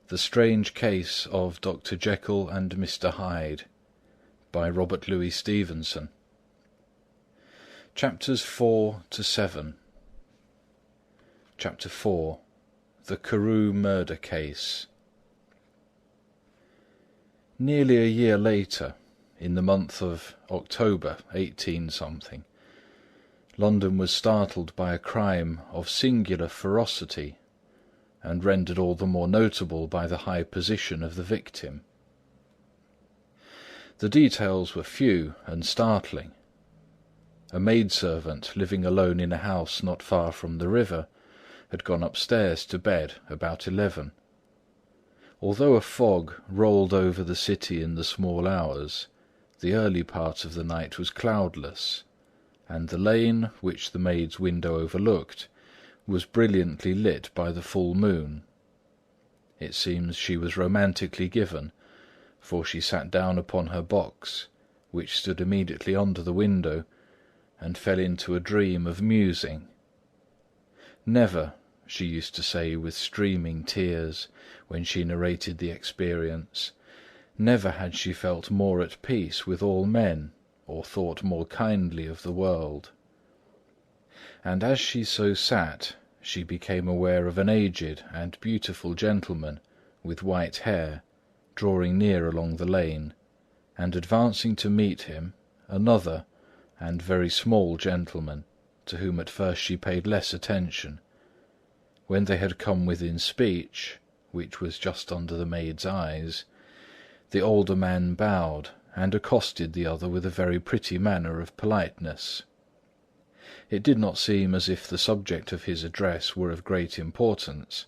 The Strange Case of Dr. Jekyll and Mr. Hyde by Robert Louis Stevenson. Chapters 4 to 7. Chapter 4. The Carew Murder Case. Nearly a year later, in the month of October 18-something, London was startled by a crime of singular ferocity and rendered all the more notable by the high position of the victim. The details were few and startling. A maidservant living alone in a house not far from the river had gone upstairs to bed about 11. Although a fog rolled over the city in the small hours, the early part of the night was cloudless, and the lane, which the maid's window overlooked, was brilliantly lit by the full moon. It seems she was romantically given, for she sat down upon her box, which stood immediately under the window, and fell into a dream of musing. Never, she used to say with streaming tears, when she narrated the experience, never had she felt more at peace with all men, or thought more kindly of the world. And as she so sat, she became aware of an aged and beautiful gentleman with white hair, drawing near along the lane, and advancing to meet him, another and very small gentleman, to whom at first she paid less attention. When they had come within speech, which was just under the maid's eyes, the older man bowed and accosted the other with a very pretty manner of politeness. It did not seem as if the subject of his address were of great importance.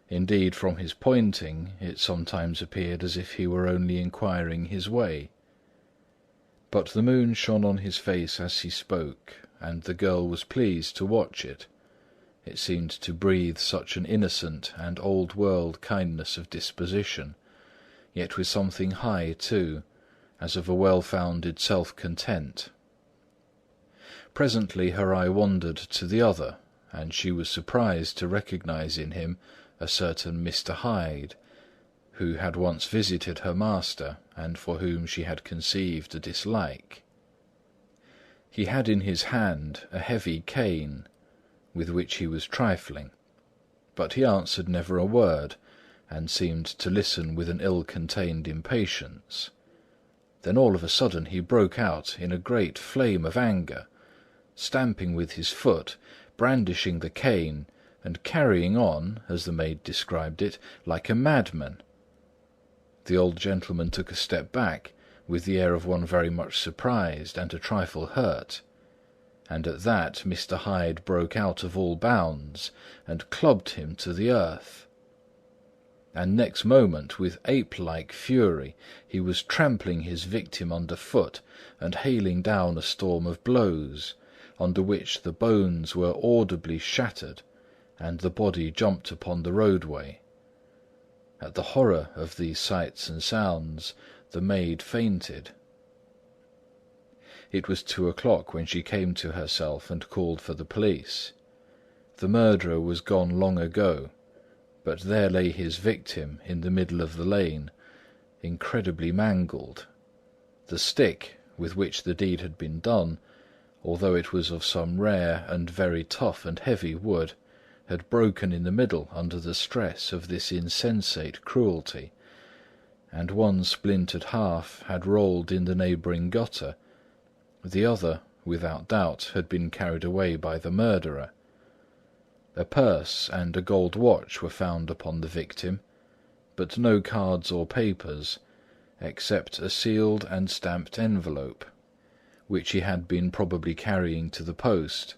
Indeed, from his pointing, it sometimes appeared as if he were only inquiring his way. But the moon shone on his face as he spoke, and the girl was pleased to watch it. It seemed to breathe such an innocent and old-world kindness of disposition, yet with something high too, as of a well-founded self-content. Presently her eye wandered to the other, and she was surprised to recognize in him a certain Mr. Hyde, who had once visited her master, and for whom she had conceived a dislike. He had in his hand a heavy cane, with which he was trifling, but he answered never a word, and seemed to listen with an ill-contained impatience. Then all of a sudden he broke out in a great flame of anger, stamping with his foot, brandishing the cane, and carrying on, as the maid described it, like a madman. The old gentleman took a step back, with the air of one very much surprised and a trifle hurt, and at that Mr. Hyde broke out of all bounds, and clubbed him to the earth. And next moment, with ape-like fury, he was trampling his victim under foot, and hailing down a storm of blows, under which the bones were audibly shattered, and the body jumped upon the roadway. At the horror of these sights and sounds, the maid fainted. It was 2:00 when she came to herself and called for the police. The murderer was gone long ago, but there lay his victim in the middle of the lane, incredibly mangled. The stick with which the deed had been done, although it was of some rare and very tough and heavy wood, had broken in the middle under the stress of this insensate cruelty, and one splintered half had rolled in the neighbouring gutter. The other, without doubt, had been carried away by the murderer. A purse and a gold watch were found upon the victim, but no cards or papers, except a sealed and stamped envelope, which he had been probably carrying to the post,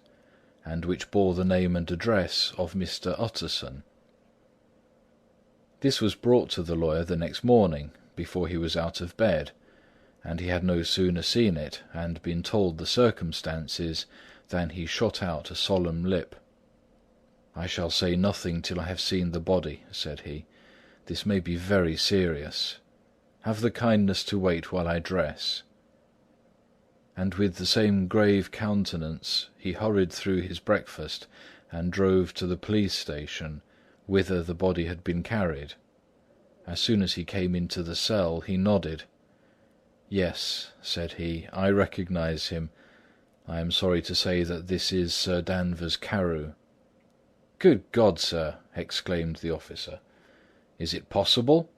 and which bore the name and address of Mr. Utterson. This was brought to the lawyer the next morning, before he was out of bed, and he had no sooner seen it and been told the circumstances than he shot out a solemn lip. "I shall say nothing till I have seen the body," said he. "This may be very serious. Have the kindness to wait while I dress." And with the same grave countenance he hurried through his breakfast and drove to the police station, whither the body had been carried. As soon as he came into the cell, he nodded. "Yes," said he, "I recognise him. I am sorry to say that this is Sir Danvers Carew." "Good God, sir!" exclaimed the officer. "Is it possible?"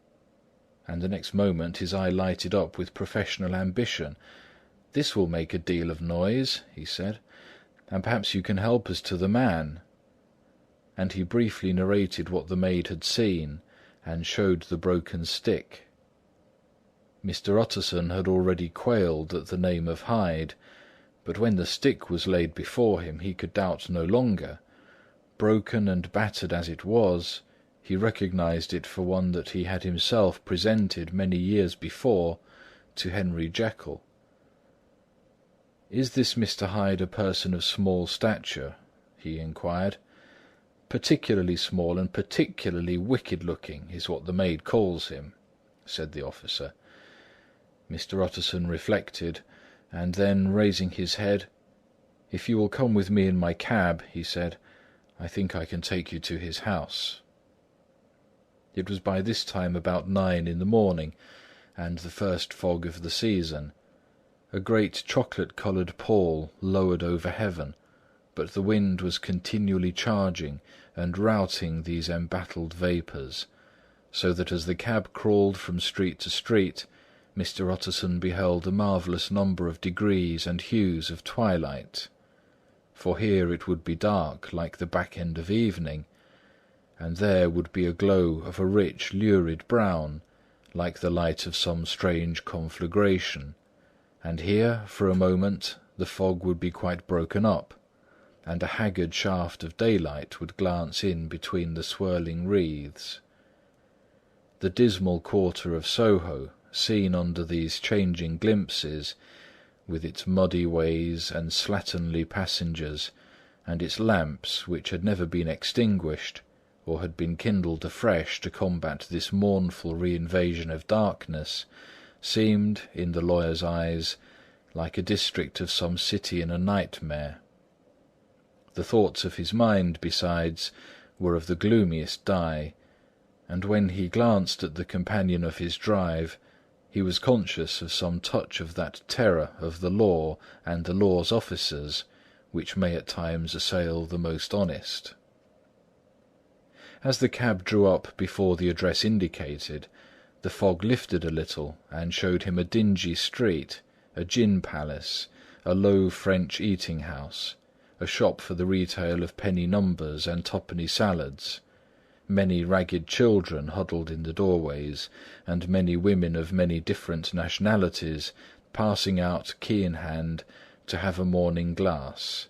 And the next moment his eye lighted up with professional ambition. "This will make a deal of noise," he said, "and perhaps you can help us to the man." And he briefly narrated what the maid had seen, and showed the broken stick. Mr. Utterson had already quailed at the name of Hyde, but when the stick was laid before him, he could doubt no longer. Broken and battered as it was, he recognised it for one that he had himself presented many years before to Henry Jekyll. "Is this Mr. Hyde a person of small stature?" he inquired. "Particularly small and particularly wicked-looking is what the maid calls him," said the officer. Mr. Utterson reflected, and then, raising his head, "If you will come with me in my cab," he said, "I think I can take you to his house." It was by this time about 9 in the morning, and the first fog of the season. A great chocolate-coloured pall lowered over heaven, but the wind was continually charging and routing these embattled vapours, so that as the cab crawled from street to street, Mr. Utterson beheld a marvellous number of degrees and hues of twilight. For here it would be dark like the back end of evening, and there would be a glow of a rich, lurid brown, like the light of some strange conflagration, and here, for a moment, the fog would be quite broken up, and a haggard shaft of daylight would glance in between the swirling wreaths. The dismal quarter of Soho, seen under these changing glimpses, with its muddy ways and slatternly passengers, and its lamps which had never been extinguished, or had been kindled afresh to combat this mournful re-invasion of darkness, seemed, in the lawyer's eyes, like a district of some city in a nightmare. The thoughts of his mind, besides, were of the gloomiest dye, and when he glanced at the companion of his drive, he was conscious of some touch of that terror of the law and the law's officers which may at times assail the most honest. As the cab drew up before the address indicated, the fog lifted a little and showed him a dingy street, a gin palace, a low French eating-house, a shop for the retail of penny numbers and twopenny salads, many ragged children huddled in the doorways, and many women of many different nationalities passing out key in hand to have a morning glass.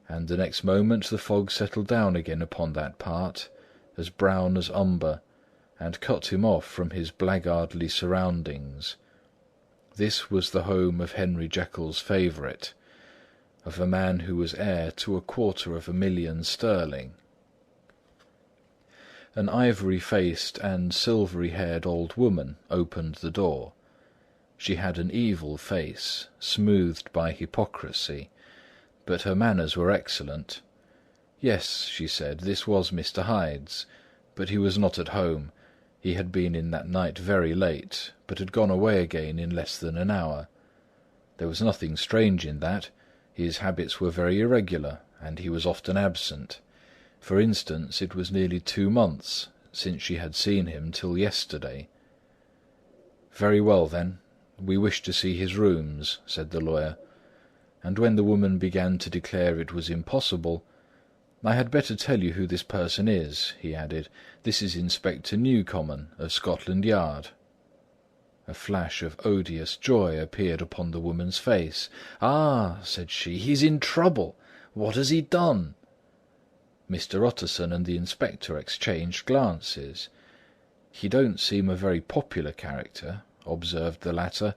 And the next moment the fog settled down again upon that part, as brown as umber, and cut him off from his blackguardly surroundings. This was the home of Henry Jekyll's favourite, of a man who was heir to 250,000 sterling. An ivory-faced and silvery-haired old woman opened the door. She had an evil face, smoothed by hypocrisy, but her manners were excellent. Yes, she said, this was Mr. Hyde's, but he was not at home. He had been in that night very late, but had gone away again in less than an hour. There was nothing strange in that. His habits were very irregular, and he was often absent. For instance, it was nearly 2 months since she had seen him till yesterday. "Very well, then. We wish to see his rooms," said the lawyer. And when the woman began to declare it was impossible, "I had better tell you who this person is," he added. "This is Inspector Newcomen, of Scotland Yard." A flash of odious joy appeared upon the woman's face. "Ah," said she, "he's in trouble. What has he done?" Mr. Utterson and the inspector exchanged glances. "He don't seem a very popular character," observed the latter.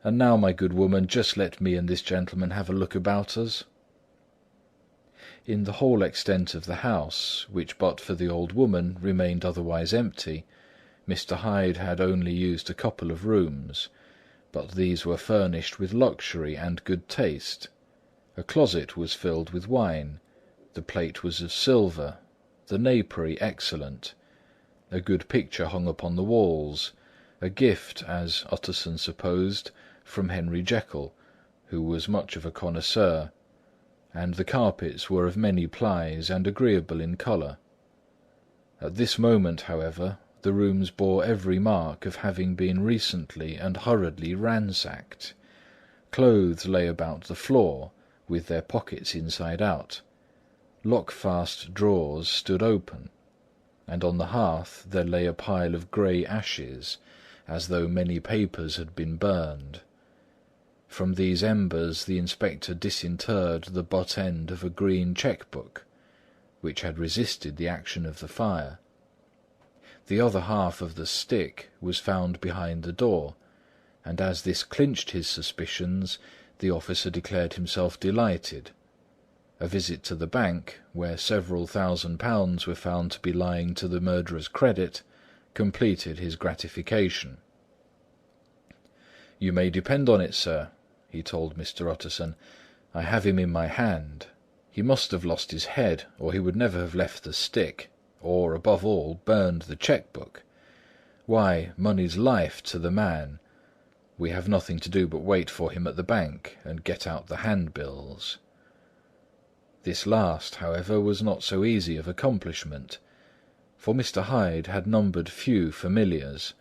"And now, my good woman, just let me and this gentleman have a look about us." In the whole extent of the house, which but for the old woman remained otherwise empty, Mr. Hyde had only used a couple of rooms, but these were furnished with luxury and good taste. A closet was filled with wine, the plate was of silver, the napery excellent. a good picture hung upon the walls, a gift, as Utterson supposed, from Henry Jekyll, who was much of a connoisseur, and the carpets were of many plies and agreeable in colour. At this moment, however, the rooms bore every mark of having been recently and hurriedly ransacked. Clothes lay about the floor, with their pockets inside out. Lock-fast drawers stood open, and on the hearth there lay a pile of grey ashes, as though many papers had been burned. From these embers the inspector disinterred the butt end of a green cheque-book, which had resisted the action of the fire. The other half of the stick was found behind the door, and as this clinched his suspicions, the officer declared himself delighted. A visit to the bank, where several £1,000s were found to be lying to the murderer's credit, completed his gratification. "You may depend on it, sir," he told Mr. Utterson, "I have him in my hand. He must have lost his head, or he would never have left the stick, or, above all, burned the cheque-book. Why, money's life to the man. We have nothing to do but wait for him at the bank and get out the handbills." This last, however, was not so easy of accomplishment, for Mr. Hyde had numbered few familiars.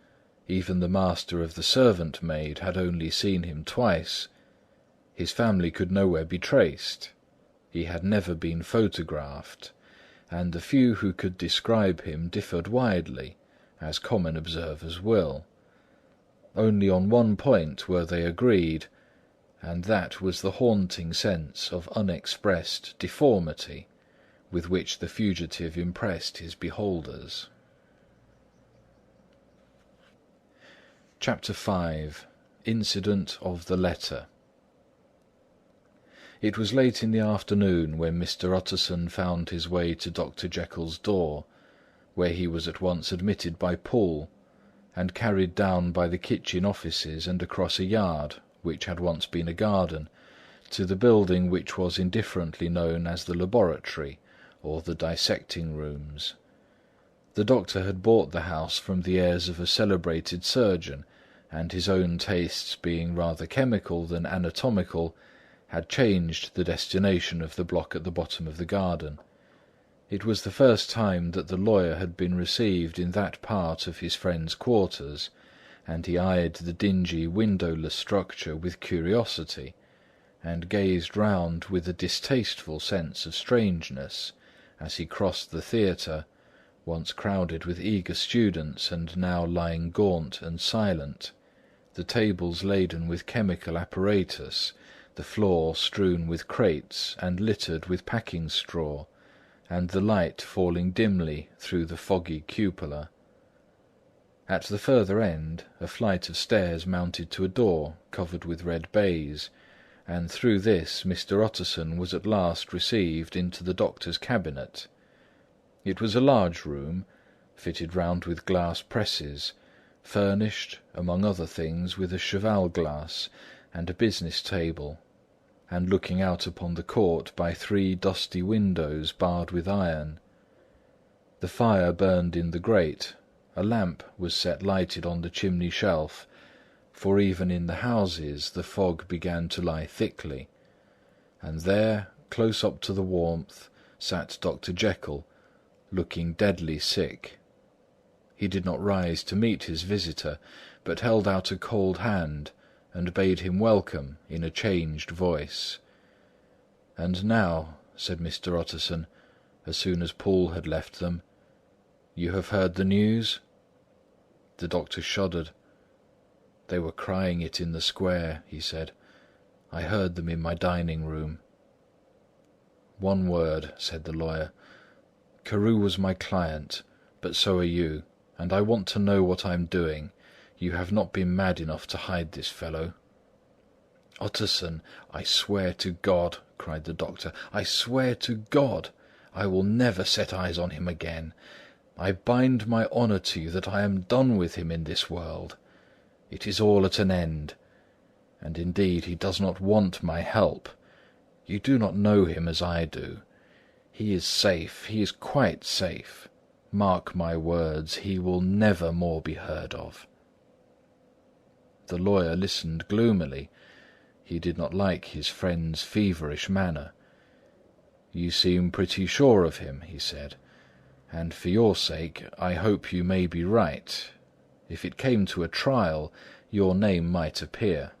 Even the master of the servant-maid had only seen him twice. His family could nowhere be traced. He had never been photographed, and the few who could describe him differed widely, as common observers will. Only on one point were they agreed, and that was the haunting sense of unexpressed deformity with which the fugitive impressed his beholders. Chapter 5. Incident of the Letter. It was late in the afternoon when Mr. Utterson found his way to Dr. Jekyll's door, where he was at once admitted by Poole, and carried down by the kitchen offices and across a yard, which had once been a garden, to the building which was indifferently known as the laboratory, or the dissecting rooms. The doctor had bought the house from the heirs of a celebrated surgeon, and his own tastes being rather chemical than anatomical, had changed the destination of the block at the bottom of the garden. It was the first time that the lawyer had been received in that part of his friend's quarters, and he eyed the dingy windowless structure with curiosity, and gazed round with a distasteful sense of strangeness, as he crossed the theatre, once crowded with eager students and now lying gaunt and silent, the tables laden with chemical apparatus, the floor strewn with crates and littered with packing straw, and the light falling dimly through the foggy cupola. At the further end, a flight of stairs mounted to a door covered with red baize, and through this Mr. Utterson was at last received into the doctor's cabinet. It was a large room, fitted round with glass presses, furnished, among other things, with a cheval-glass and a business table, and looking out upon the court by 3 dusty windows barred with iron. The fire burned in the grate, a lamp was set lighted on the chimney shelf, for even in the houses the fog began to lie thickly, and there, close up to the warmth, sat Dr. Jekyll, looking deadly sick. He did not rise to meet his visitor, but held out a cold hand and bade him welcome in a changed voice. "And now," said Mr. Utterson, as soon as Poole had left them, "you have heard the news?" The doctor shuddered. "They were crying it in the square," he said. "I heard them in my dining-room." "One word," said the lawyer. "Carew was my client, but so are you, and I want to know what I am doing. You have not been mad enough to hide this fellow." "Utterson, I swear to God," cried the doctor, "I swear to God, I will never set eyes on him again. I bind my honour to you that I am done with him in this world. It is all at an end. And indeed he does not want my help. You do not know him as I do. He is safe, he is quite safe. Mark my words, he will never more be heard of." The lawyer listened gloomily. He did not like his friend's feverish manner. "You seem pretty sure of him," he said, "and for your sake I hope you may be right. If it came to a trial, your name might appear."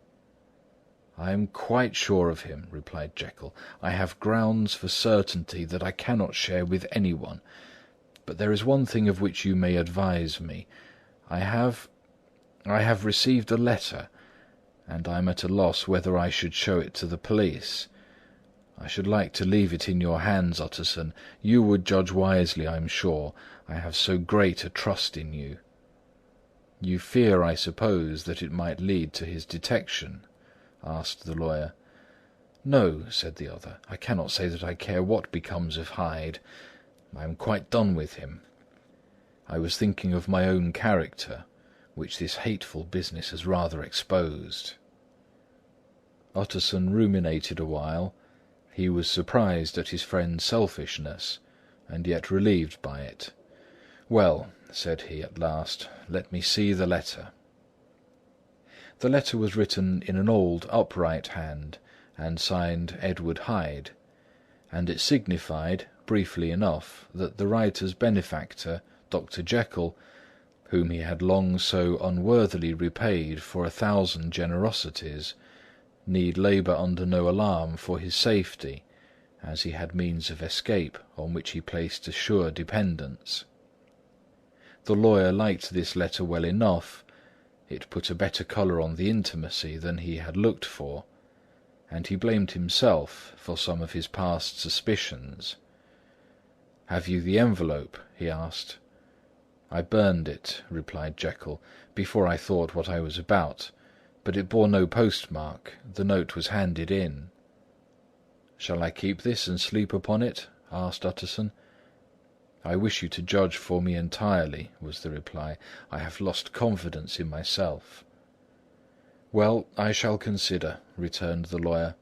"I am quite sure of him," replied Jekyll. "I have grounds for certainty that I cannot share with anyone. But there is one thing of which you may advise me. I have received a letter, and I am at a loss whether I should show it to the police. I should like to leave it in your hands, Utterson. You would judge wisely, I am sure. I have so great a trust in you." "You fear, I suppose, that it might lead to his detection?" asked the lawyer. "No," said the other. "I cannot say that I care what becomes of Hyde. I am quite done with him. I was thinking of my own character, which this hateful business has rather exposed." Utterson ruminated a while. He was surprised at his friend's selfishness, and yet relieved by it. "Well," said he at last, "let me see the letter." The letter was written in an old upright hand, and signed Edward Hyde, and it signified, briefly enough, that the writer's benefactor, Dr. Jekyll, whom he had long so unworthily repaid for 1,000 generosities, need labour under no alarm for his safety, as he had means of escape on which he placed a sure dependence. The lawyer liked this letter well enough. It put a better colour on the intimacy than he had looked for, and he blamed himself for some of his past suspicions. "Have you the envelope?" he asked. "I burned it," replied Jekyll, "before I thought what I was about, but it bore no postmark. The note was handed in." "Shall I keep this and sleep upon it?" asked Utterson. "I wish you to judge for me entirely," was the reply. "I have lost confidence in myself." "Well, I shall consider," returned the lawyer.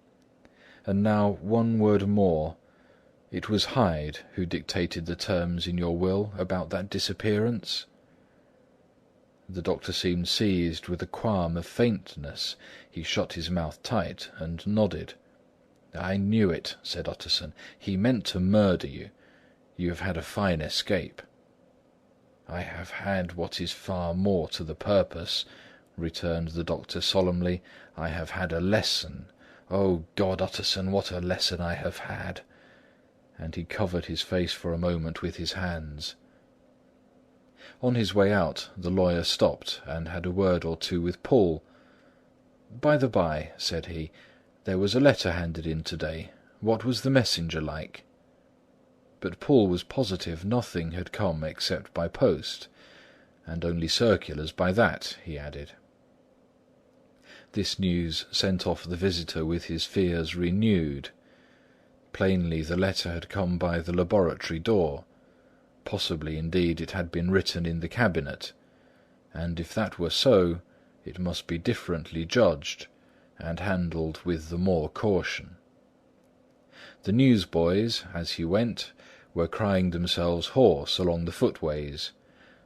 "And now one word more. It was Hyde who dictated the terms in your will about that disappearance?" The doctor seemed seized with a qualm of faintness. He shut his mouth tight and nodded. "I knew it," said Utterson. "He meant to murder you. You have had a fine escape." "I have had what is far more to the purpose," returned the doctor solemnly. "I have had a lesson. O God, Utterson, what a lesson I have had!" And he covered his face for a moment with his hands. On his way out, the lawyer stopped and had a word or two with Poole. "By the by," said he, "there was a letter handed in to-day. What was the messenger like?" But Poole was positive nothing had come except by post, and only circulars by that, he added. This news sent off the visitor with his fears renewed. Plainly the letter had come by the laboratory door. Possibly, indeed, it had been written in the cabinet, and if that were so, it must be differently judged, and handled with the more caution. The newsboys, as he went, were crying themselves hoarse along the footways.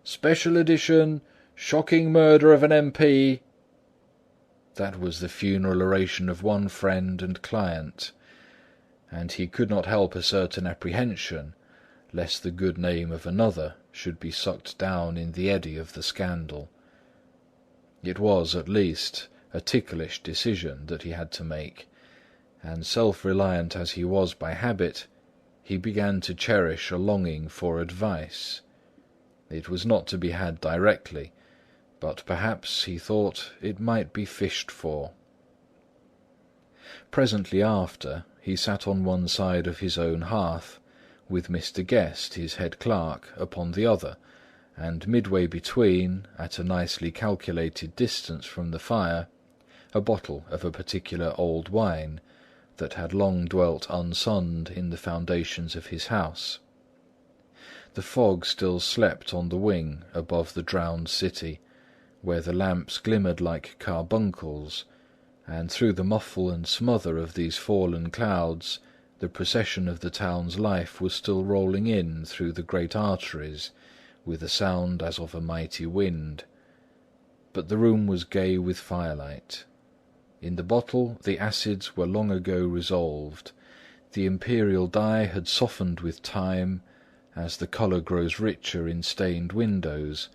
"Special edition! Shocking murder of an MP!" That was the funeral oration of one friend and client, and he could not help a certain apprehension lest the good name of another should be sucked down in the eddy of the scandal. It was, at least, a ticklish decision that he had to make, and self-reliant as he was by habit, he began to cherish a longing for advice. It was not to be had directly, but perhaps, he thought, it might be fished for. Presently after, he sat on one side of his own hearth, with Mr. Guest, his head clerk, upon the other, and midway between, at a nicely calculated distance from the fire, a bottle of a particular old wine that had long dwelt unsunned in the foundations of his house. The fog still slept on the wing above the drowned city, where the lamps glimmered like carbuncles, and through the muffle and smother of these fallen clouds the procession of the town's life was still rolling in through the great arteries, with a sound as of a mighty wind. But the room was gay with firelight. In the bottle the acids were long ago resolved, the imperial dye had softened with time, as the colour grows richer in stained windows,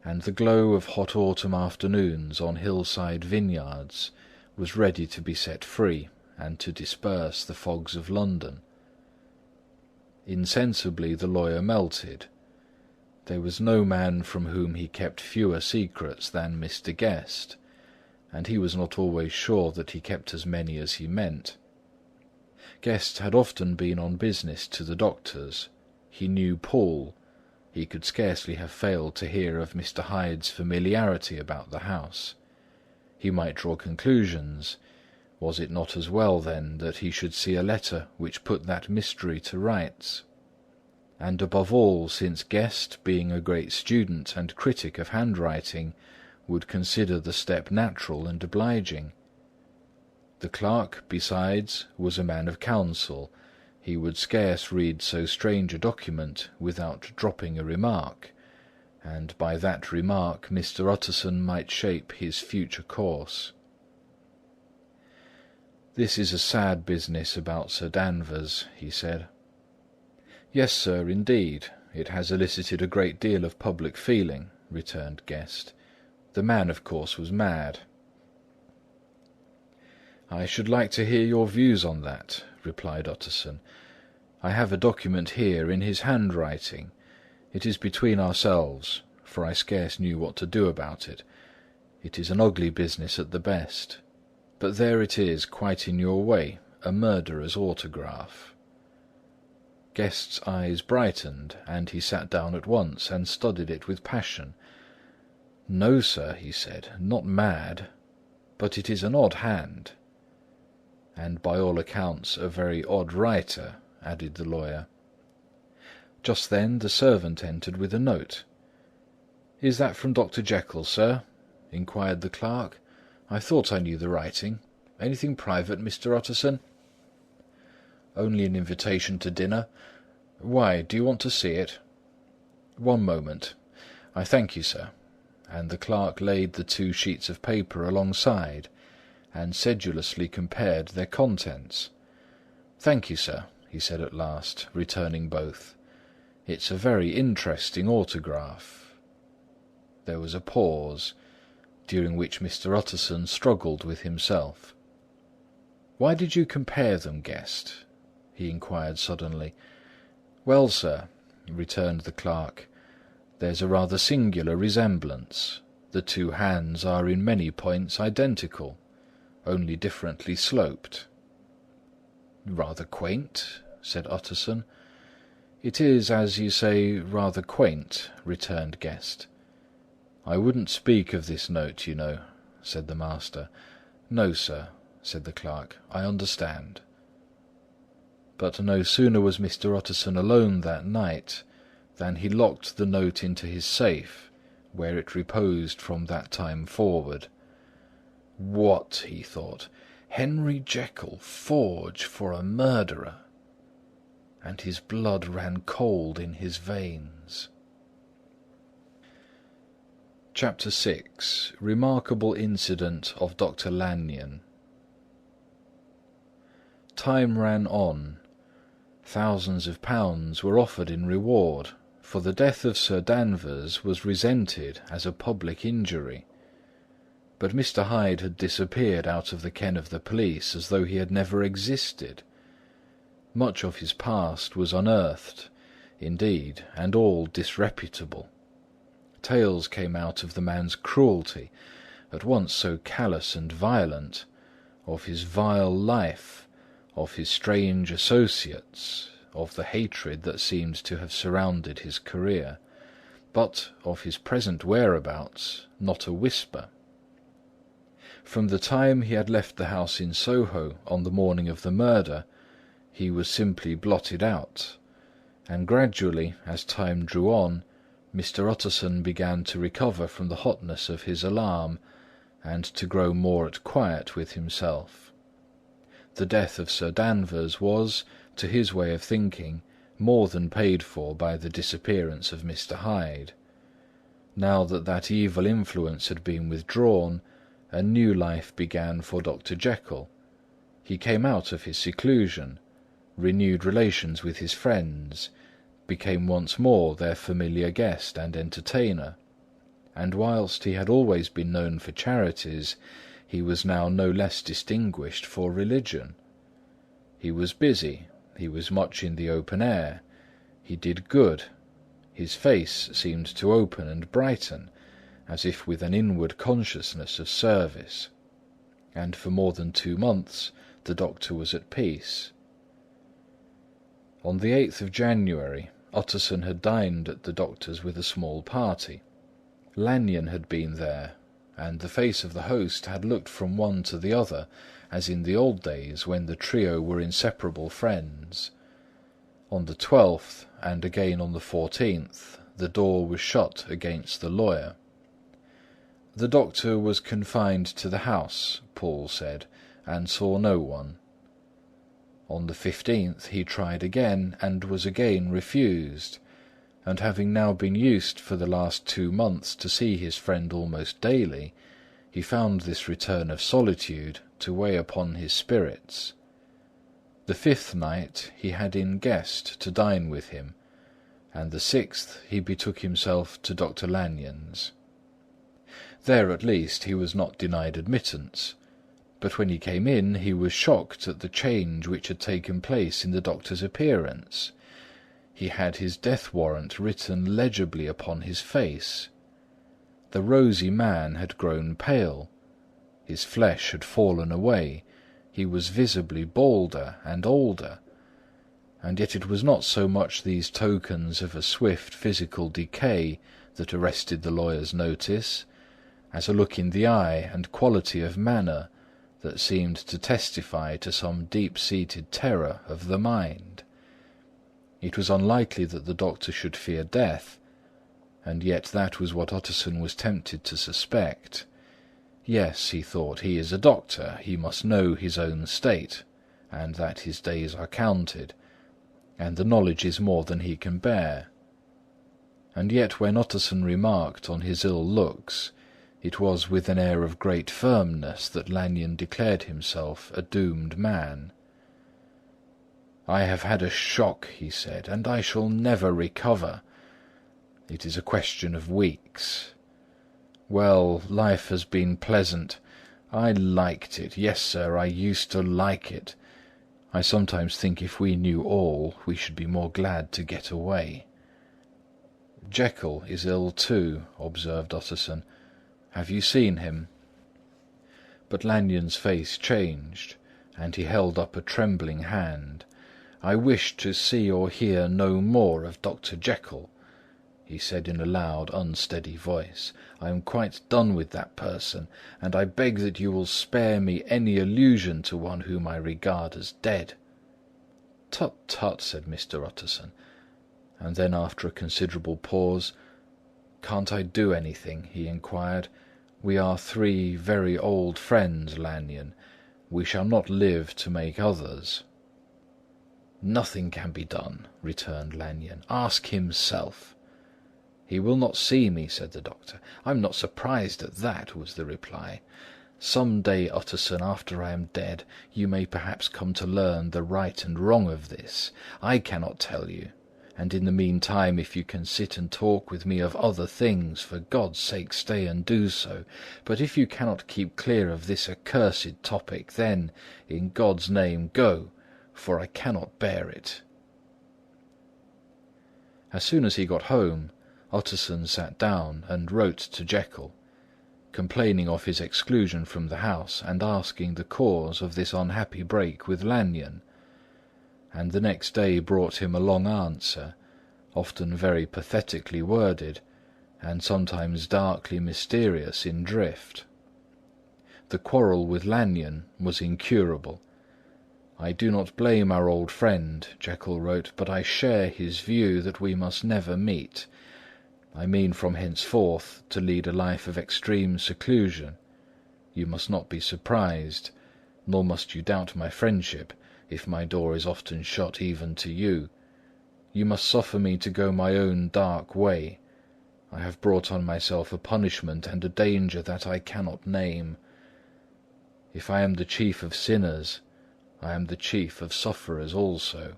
and the glow of hot autumn afternoons on hillside vineyards was ready to be set free and to disperse the fogs of London. Insensibly the lawyer melted. There was no man from whom he kept fewer secrets than Mr. Guest, and he was not always sure that he kept as many as he meant. Guest had often been on business to the doctor's. He knew Poole. He could scarcely have failed to hear of Mr. Hyde's familiarity about the house. He might draw conclusions. Was it not as well, then, that he should see a letter which put that mystery to rights? And above all, since Guest, being a great student and critic of handwriting, would consider the step natural and obliging. The clerk, besides, was a man of counsel. He would scarce read so strange a document without dropping a remark, and by that remark Mr. Utterson might shape his future course. "This is a sad business about Sir Danvers," he said. "Yes, sir, indeed. It has elicited a great deal of public feeling," returned Guest. "The man, of course, was mad." "I should like to hear your views on that," replied Utterson. "I have a document here in his handwriting. It is between ourselves, for I scarce knew what to do about it. It is an ugly business at the best. But there it is, quite in your way, a murderer's autograph." Guest's eyes brightened, and he sat down at once and studied it with passion. "No, sir," he said, "not mad. But it is an odd hand." "And by all accounts a very odd writer," added the lawyer. Just then the servant entered with a note. "Is that from Dr. Jekyll, sir?" inquired the clerk. "I thought I knew the writing. Anything private, Mr. Utterson?" "Only an invitation to dinner. Why, do you want to see it?" "One moment. I thank you, sir." And the clerk laid the 2 sheets of paper alongside, and sedulously compared their contents. "Thank you, sir," he said at last, returning both. "It's a very interesting autograph." There was a pause, during which Mr. Utterson struggled with himself. "Why did you compare them, Guest?" he inquired suddenly. "Well, sir," returned the clerk, "there's a rather singular resemblance. The 2 hands are in many points identical, only differently sloped." "Rather quaint," said Utterson. "It is, as you say, rather quaint," returned Guest. "I wouldn't speak of this note, you know," said the master. "No, sir," said the clerk, "I understand." But no sooner was Mr. Utterson alone that night than he locked the note into his safe, where it reposed from that time forward. "What!" he thought, "Henry Jekyll forge for a murderer!" And his blood ran cold in his veins. Chapter 6. Remarkable Incident of Dr. Lanyon. Time ran on. Thousands of pounds were offered in reward, for the death of Sir Danvers was resented as a public injury. But Mr. Hyde had disappeared out of the ken of the police as though he had never existed. Much of his past was unearthed, indeed, and all disreputable. Tales came out of the man's cruelty, at once so callous and violent, of his vile life, of his strange associates, of the hatred that seemed to have surrounded his career, but of his present whereabouts not a whisper. From the time he had left the house in Soho on the morning of the murder, he was simply blotted out, and gradually, as time drew on, Mr. Utterson began to recover from the hotness of his alarm, and to grow more at quiet with himself. The death of Sir Danvers was, to his way of thinking, more than paid for by the disappearance of Mr. Hyde. Now that that evil influence had been withdrawn, a new life began for Dr. Jekyll. He came out of his seclusion, renewed relations with his friends, became once more their familiar guest and entertainer, and whilst he had always been known for charities, he was now no less distinguished for religion. He was busy, he was much in the open air, he did good, his face seemed to open and brighten, as if with an inward consciousness of service, and for more than 2 months the doctor was at peace. On the 8th of January, Utterson had dined at the doctor's with a small party. Lanyon had been there, and the face of the host had looked from one to the other, as in the old days when the trio were inseparable friends. On the 12th, and again on the 14th, the door was shut against the lawyer. The doctor was confined to the house, Poole said, and saw no one. On the 15th he tried again, and was again refused, and having now been used for the last 2 months to see his friend almost daily, he found this return of solitude to weigh upon his spirits. The 5th night he had in Guest to dine with him, and the 6th he betook himself to Dr. Lanyon's. There at least he was not denied admittance, but when he came in he was shocked at the change which had taken place in the doctor's appearance. He had his death warrant written legibly upon his face. The rosy man had grown pale, his flesh had fallen away, he was visibly balder and older, and yet it was not so much these tokens of a swift physical decay that arrested the lawyer's notice, as a look in the eye and quality of manner that seemed to testify to some deep-seated terror of the mind. It was unlikely that the doctor should fear death, and yet that was what Utterson was tempted to suspect. Yes, he thought, he is a doctor, he must know his own state, and that his days are counted, and the knowledge is more than he can bear. And yet when Utterson remarked on his ill looks, it was with an air of great firmness that Lanyon declared himself a doomed man. "I have had a shock," he said, "and I shall never recover. It is a question of weeks. Well, life has been pleasant. I liked it. Yes, sir, I used to like it. I sometimes think if we knew all, we should be more glad to get away." "Jekyll is ill too," observed Utterson. "Have you seen him?" But Lanyon's face changed, and he held up a trembling hand. "I wish to see or hear no more of Dr. Jekyll," he said in a loud, unsteady voice. "I am quite done with that person, and I beg that you will spare me any allusion to one whom I regard as dead." "Tut, tut," said Mr. Utterson, and then after a considerable pause, "Can't I do anything?" he inquired. "We are 3 very old friends, Lanyon. We shall not live to make others." "Nothing can be done," returned Lanyon. "Ask himself." "He will not see me," said the doctor. "I'm not surprised at that," was the reply. "Some day, Utterson, after I am dead, you may perhaps come to learn the right and wrong of this. I cannot tell you. And in the meantime, if you can sit and talk with me of other things, for God's sake stay and do so. But if you cannot keep clear of this accursed topic, then, in God's name, go, for I cannot bear it." As soon as he got home, Utterson sat down and wrote to Jekyll, complaining of his exclusion from the house and asking the cause of this unhappy break with Lanyon, and the next day brought him a long answer, often very pathetically worded, and sometimes darkly mysterious in drift. The quarrel with Lanyon was incurable. "I do not blame our old friend," Jekyll wrote, "but I share his view that we must never meet. I mean from henceforth to lead a life of extreme seclusion. You must not be surprised, nor must you doubt my friendship, if my door is often shut even to you. You must suffer me to go my own dark way. I have brought on myself a punishment and a danger that I cannot name. If I am the chief of sinners, I am the chief of sufferers also.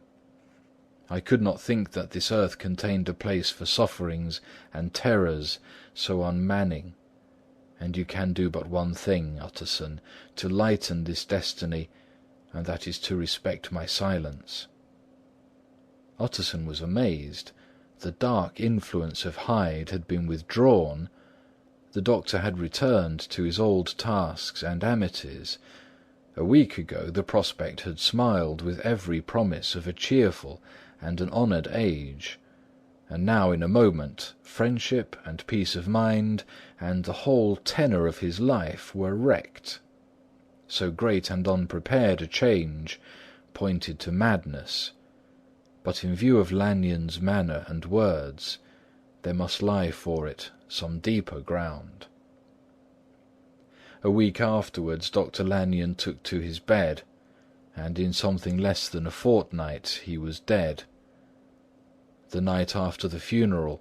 I could not think that this earth contained a place for sufferings and terrors so unmanning. And you can do but one thing, Utterson, to lighten this destiny, and that is to respect my silence." Utterson was amazed. The dark influence of Hyde had been withdrawn. The doctor had returned to his old tasks and amities. A week ago the prospect had smiled with every promise of a cheerful and an honoured age, and now in a moment friendship and peace of mind and the whole tenor of his life were wrecked. So great and unprepared a change pointed to madness. But in view of Lanyon's manner and words, there must lie for it some deeper ground. A week afterwards Dr. Lanyon took to his bed, and in something less than a fortnight he was dead. The night after the funeral,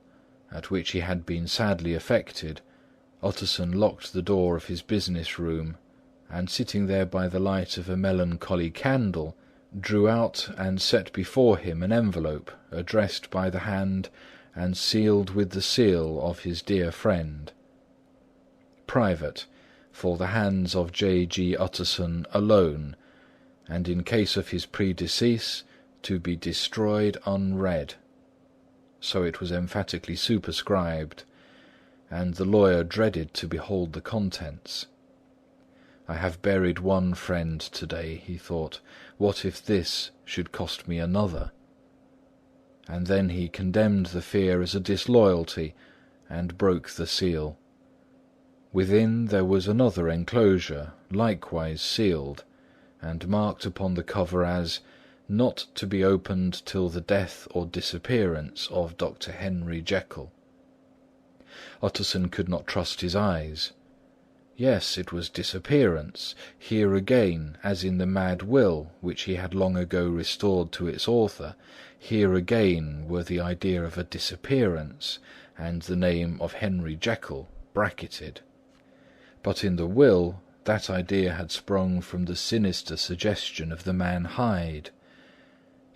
at which he had been sadly affected, Utterson locked the door of his business room, and sitting there by the light of a melancholy candle, drew out and set before him an envelope addressed by the hand and sealed with the seal of his dear friend. Private, for the hands of J. G. Utterson alone, and in case of his predecease, to be destroyed unread. So it was emphatically superscribed, and the lawyer dreaded to behold the contents. "I have buried one friend to-day," he thought. "What if this should cost me another?" And then he condemned the fear as a disloyalty, and broke the seal. Within there was another enclosure, likewise sealed, and marked upon the cover as "Not to be opened till the death or disappearance of Dr. Henry Jekyll." Utterson could not trust his eyes. Yes, it was disappearance. Here again, as in the mad will which he had long ago restored to its author, here again were the idea of a disappearance, and the name of Henry Jekyll bracketed. But in the will, that idea had sprung from the sinister suggestion of the man Hyde.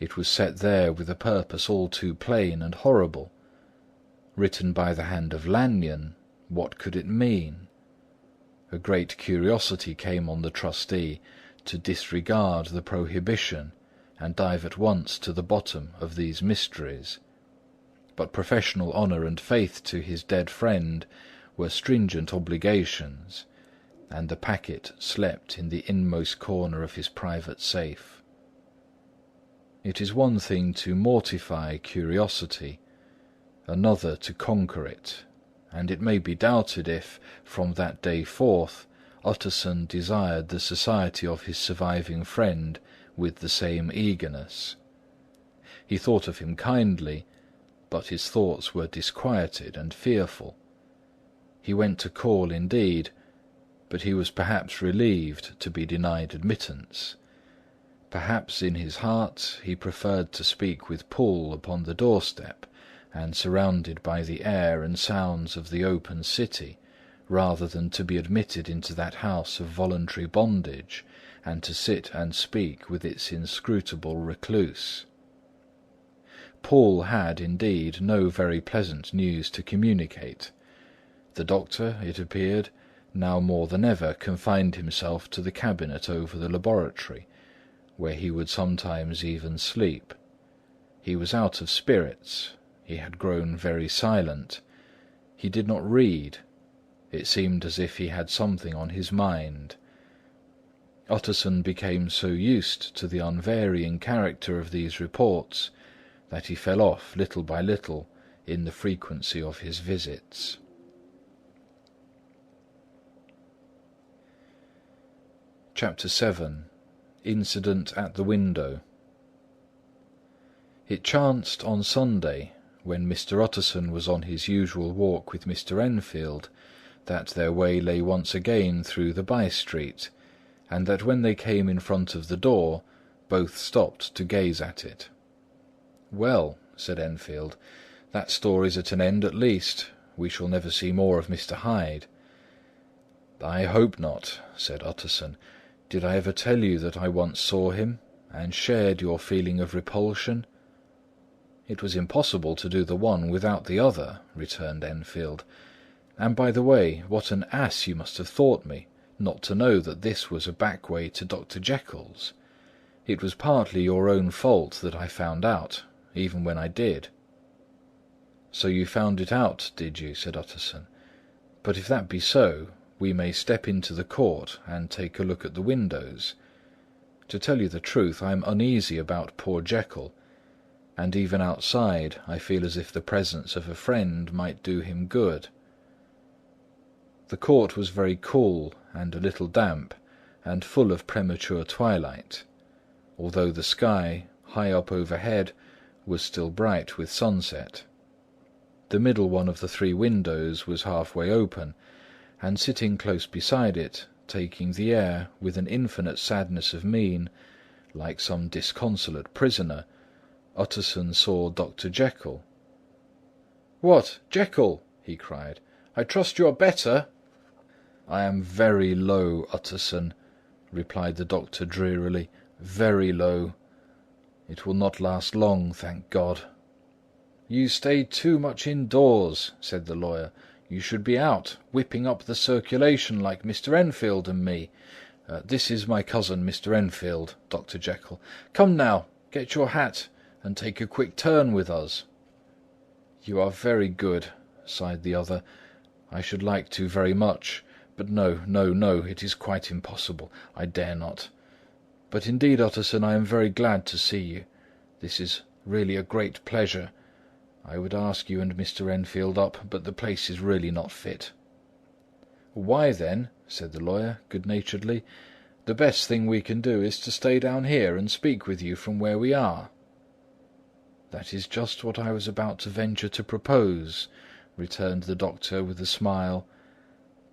It was set there with a purpose all too plain and horrible. Written by the hand of Lanyon, what could it mean? A great curiosity came on the trustee to disregard the prohibition and dive at once to the bottom of these mysteries. But professional honour and faith to his dead friend were stringent obligations, and the packet slept in the inmost corner of his private safe. It is one thing to mortify curiosity, another to conquer it, and it may be doubted if, from that day forth, Utterson desired the society of his surviving friend with the same eagerness. He thought of him kindly, but his thoughts were disquieted and fearful. He went to call indeed, but he was perhaps relieved to be denied admittance. Perhaps in his heart he preferred to speak with Poole upon the doorstep, and surrounded by the air and sounds of the open city, rather than to be admitted into that house of voluntary bondage, and to sit and speak with its inscrutable recluse. Poole had, indeed, no very pleasant news to communicate. The doctor, it appeared, now more than ever confined himself to the cabinet over the laboratory, where he would sometimes even sleep. He was out of spirits. He had grown very silent. He did not read. It seemed as if he had something on his mind. Utterson became so used to the unvarying character of these reports that he fell off little by little in the frequency of his visits. Chapter 7. Incident at the Window. It chanced on Sunday, when Mr. Utterson was on his usual walk with Mr. Enfield, that their way lay once again through the by-street, and that when they came in front of the door, both stopped to gaze at it. "Well," said Enfield. "That story's at an end at least. We shall never see more of Mr. Hyde." "I hope not," said Utterson. "Did I ever tell you that I once saw him, and shared your feeling of repulsion?" "It was impossible to do the one without the other," returned Enfield. "And by the way, what an ass you must have thought me, not to know that this was a back way to Dr. Jekyll's. It was partly your own fault that I found out, even when I did." "So you found it out, did you?" said Utterson. "But if that be so, we may step into the court and take a look at the windows. To tell you the truth, I am uneasy about poor Jekyll, and even outside I feel as if the presence of a friend might do him good." The court was very cool and a little damp, and full of premature twilight, although the sky, high up overhead, was still bright with sunset. The middle one of the three windows was halfway open, and sitting close beside it, taking the air with an infinite sadness of mien, like some disconsolate prisoner, Utterson saw Dr. Jekyll. "What, Jekyll!" he cried. "I trust you are better?" "I am very low, Utterson," replied the doctor drearily. "Very low. It will not last long, thank God." "You stay too much indoors," said the lawyer. "You should be out, whipping up the circulation like Mr. Enfield and me. This is my cousin, Mr. Enfield, Dr. Jekyll. Come now, get your hat and take a quick turn with us." "You are very good," sighed the other. "I should like to very much, but no, it is quite impossible. I dare not. But indeed, Utterson, I am very glad to see you. This is really a great pleasure. I would ask you and Mr. Enfield up, but the place is really not fit." "Why then," said the lawyer, good-naturedly, "the best thing we can do is to stay down here and speak with you from where we are." "That is just what I was about to venture to propose," returned the doctor with a smile;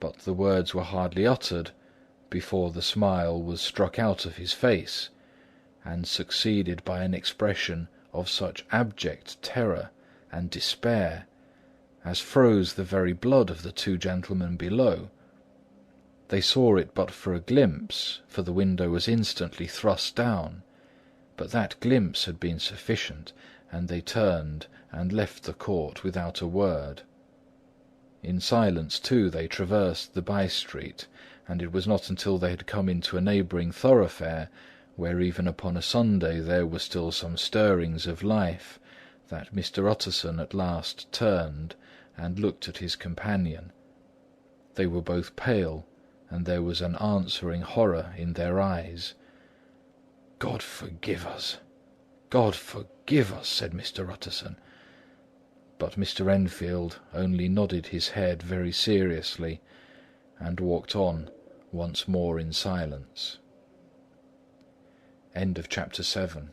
but the words were hardly uttered before the smile was struck out of his face, and succeeded by an expression of such abject terror and despair as froze the very blood of the two gentlemen below. They saw it but for a glimpse, for the window was instantly thrust down; but that glimpse had been sufficient, and they turned and left the court without a word. In silence, too, they traversed the by-street, and it was not until they had come into a neighbouring thoroughfare, where even upon a Sunday there were still some stirrings of life, that Mr. Utterson at last turned and looked at his companion. They were both pale, and there was an answering horror in their eyes. "God forgive us! God forgive us!" said Mr. Utterson. But Mr. Enfield only nodded his head very seriously, and walked on once more in silence. Chapter 7